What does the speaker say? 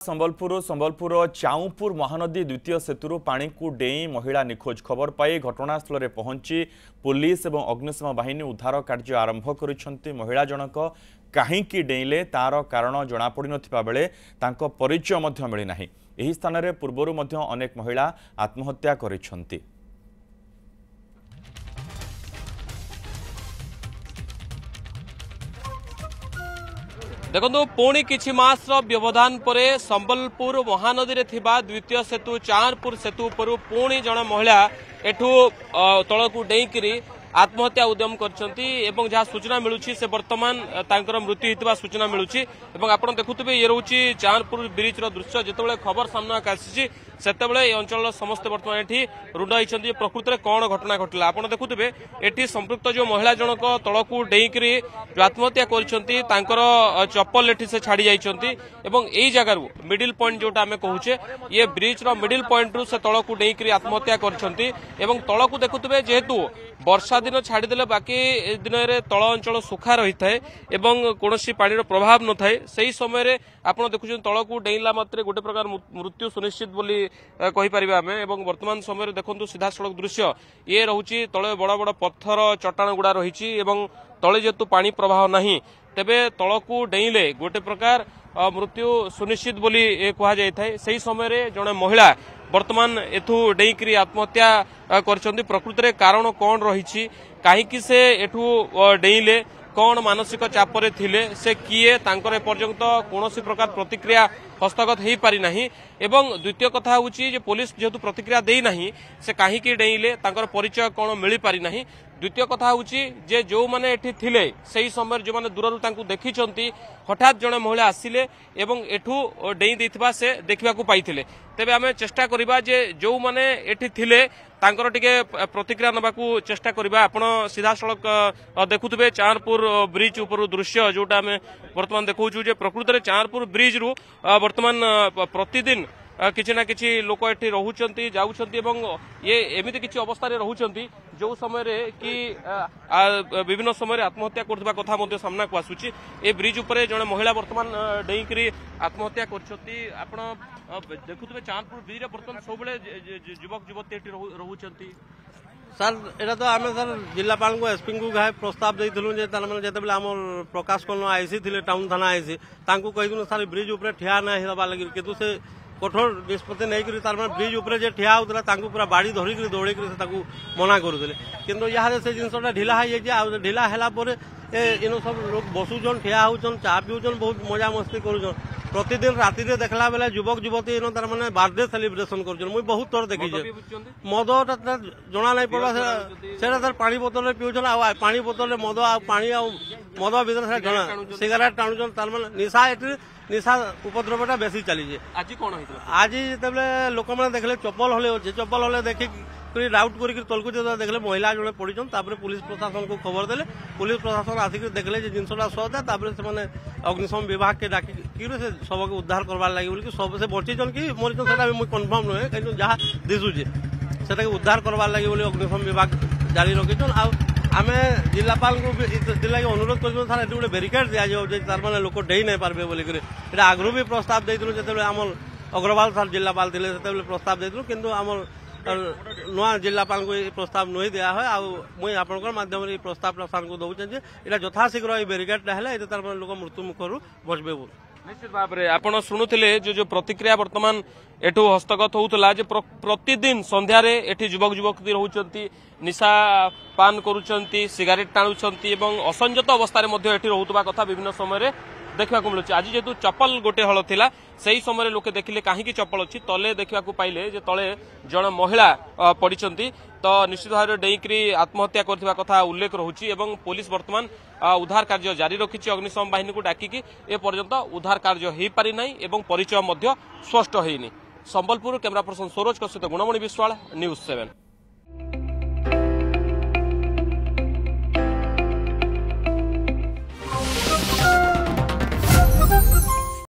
संबलपुर चाऊपुर महानदी द्वितीय सेतु पानी को डेई महिला निखोज खबर पाई घटनास्थल में पहुंची पुलिस और अग्निशम बाहिनी उद्धार कार्य आरंभ कर महिला जनक कहीं डेईले तार कारण जनापड़ नथिबा बेले तांको परिचय मिलना। एही स्थान में पूर्वर अनेक महिला आत्महत्या करिसेंती। देखो पुणी किछि मास व्यवधान पर संबलपुर महानदी रे थिबा द्वितीय सेतु चारपुर सेतु पर पुणी जन महिला एठू तलकू डेईकरी आत्महत्या उद्यम करछंती एवं जहाँ सूचना मिलुछि से वर्तमान तांकर मृत्यु हितबा सूचना मिलुछि। एवं आपण देखुथिबे ये रहउछि चारपुर ब्रिज रो दृश्य जेतेबेले खबर सामना आसीछि सेतेबेले ए अंचल समस्त वर्तमान एठी रुड होइछंती प्रकृति रे कोन घटना घटला। आपण देखुथिबे एठी संपृक्त जो महिला जनक तळकू डेईकरी आत्महत्या करछंती तांकर चप्पल एठी से छाड़ी जाइछंती एवं एई जगह मिडिल पॉइंट जोटा हमें कहूचे ये ब्रिज रो मिडिल पॉइंट रु से तळकू डेईकरी आत्महत्या करछंती एवं तळकू देखुथिबे जेहेतु वर्षा दिन छाड़ीदेले बाकी दिन में तल अंचल सुखा रही है एवं कौन पानी प्रभाव न थाए से समय आपड़ देखुं तलकू डेला मात्रे गोटे प्रकार मृत्यु सुनिश्चित बोली कहीपर आम। वर्तमान समय देखु सीधा सड़क दृश्य ये रोचे तले बड़ बड़ पत्थर चट्टाण गुड़ा रही तले जेतु पानी प्रवाह नहीं तेबे तलकू डेईले गोटे प्रकार मृत्यु सुनिश्चित बोली कहुए से समय जड़े महिला वर्तमान एथु डेईकरी आत्महत्या करछंती। प्रकृति रे कारण कौन रही कहीं से एठू डेईले कौन मानसिक चापरे थिले से किए तांकर पर्यंत कौन प्रकार प्रतिक्रिया हस्तगत हो पारि नाही। एवं द्वितीय कथा होची जे पुलिस जेहेतु प्रतिक्रिया देई नाही से कहीं डेईले तांकर परिचय कौन मिली पारि नाही। द्वितीय कथा होची जे जो माने एठी थिले सही समय जो माने दूररू तांकु देखिचंती हठात जने महिला आसिले एवं एठू डेई देथिबा से देखिबा को पाइथिले। तेबे आमे चेष्टा करिबा जे जो माने एठी थिले तांकर टिके प्रतिक्रिया नबाकू चेष्टा करिबा। आपण सीधा सड़क देखुथबे चारपुर ब्रिज ऊपर दृश्य जोटा आमे वर्तमान देखौछु जे प्रकृति रे चारपुर ब्रिज रु वर्तमान प्रतिदिन किछि ना किछि लोक एठी रहुचंती जाउचंती एवं ये एमिति किछि अवस्था रे रहुचंती जो समय रे कि विभिन्न समय आत्महत्या करथबा कथा मध्ये सामना को आसुची। ए ब्रिज ऊपर जने महिला वर्तमान डेईकरी आत्महत्या करछंती। आपण देखुथबे चांदपुर ब्रिज रे वर्तमान सबले युवक युवती एठी रहुचंती। सर एटा तो आमे सर जिलापाल को एसपी को गाय प्रस्ताव देइथलु जे तार माने जेतेबेले हमर प्रकाश कर्ण आईसी थिले टाउन थाना आईसी तांको कहिदनु सर ब्रिज ऊपर ठिया ना हेबा लागि केतु से कठोर निष्पत्ति नहीं करी तार ब्रिज ऊपर जे ठिया होतला तांको पूरा बाड़ी धरिक दौड़े मना करुले किंतु यहाँ से जिनसा ढिला हो ढिला है इन सब लोग बसुचन ठिया होचन चा पीउचन बहुत मजा मस्ती करुचन। प्रतिदिन राति देखला बेले युवक युवती इन तार माने बर्थडे सेलिब्रेशन कर मुई बहुत थोर देखी मद जना नहीं पड़ा से पानी बोतल पीउचन आ पानी बोतल मद आ पानी आ मद भीतर जना सिगरेट टाणुचन तार माने निशा एटी निशा उपद्रवटा बेसी चली। आज कौन आज जिते लोक मैंने देखले चप्पल हले अच्छे चप्पल हले देखिक डाउट कर तलकू देखले महिला जड़े पड़ीछन पुलिस प्रशासन को खबर देले पुलिस प्रशासन आसिक देखले जिनसा सदा से अग्निशम विभाग के डाक से सब के उद्धार करवार लगे सब से बचीचन कि मरीचन से कन्फर्म नुहे कहीं जहाँ दिशुचे से उद्धार करवार लगे अग्निशम विभाग जारी रखीचन। आम जिलापाल को लगे अनुरोध कर सर गोटे बेरिकेड दि तार मैंने लोक डेई नहीं पारे बोलिक आगु भी प्रस्ताव देइथलु जेतेबेले आमर अग्रवाल सर जिलापाल थे से प्रस्ताव देइथलु किंतु आमर नुआ जिलापाल को प्रस्ताव नहीं दिया है मुई आपंकर माध्यम प्रस्ताव प्रसारण को दौचे ये यथाशीघ्र ये बेरिकेडटा है तार लोक मृत्यु मुखर बचबे। निश्चित भाव में आपण शुणुले जो प्रतिक्रिया वर्तमान एठू हस्तगत होउतला जे प्रतिदिन संध्यारे एठी युवक युवती रहउचंती निशा पान करूचंती सिगारेट टाणुचंती एवं असंजत अवस्था मध्ये एठी रहउतबा कथा विभिन्न समय देखा मिलूँ। आज जेहेतु चप्पल गोटे हल थिला सही समय लोके देखिले कहीं चप्पल अच्छी तले देखा पाइले जे तले जन महिला पड़िछंती तो निश्चित भाव में डेईकरी आत्महत्या करथिबा कथा उल्लेख रहुची एवं पुलिस वर्तमान उद्धार कार्य जारी रखिछि अग्निशम बाहिनी को डाकिकी ए पर्यंत उद्धार कार्य हो पारि नाही एवं परिचय मध्य स्पष्ट होइनी। संबलपुर कैमरा पर्सन सरोज सहित गुणमणि विश्वाल न्यूज 7।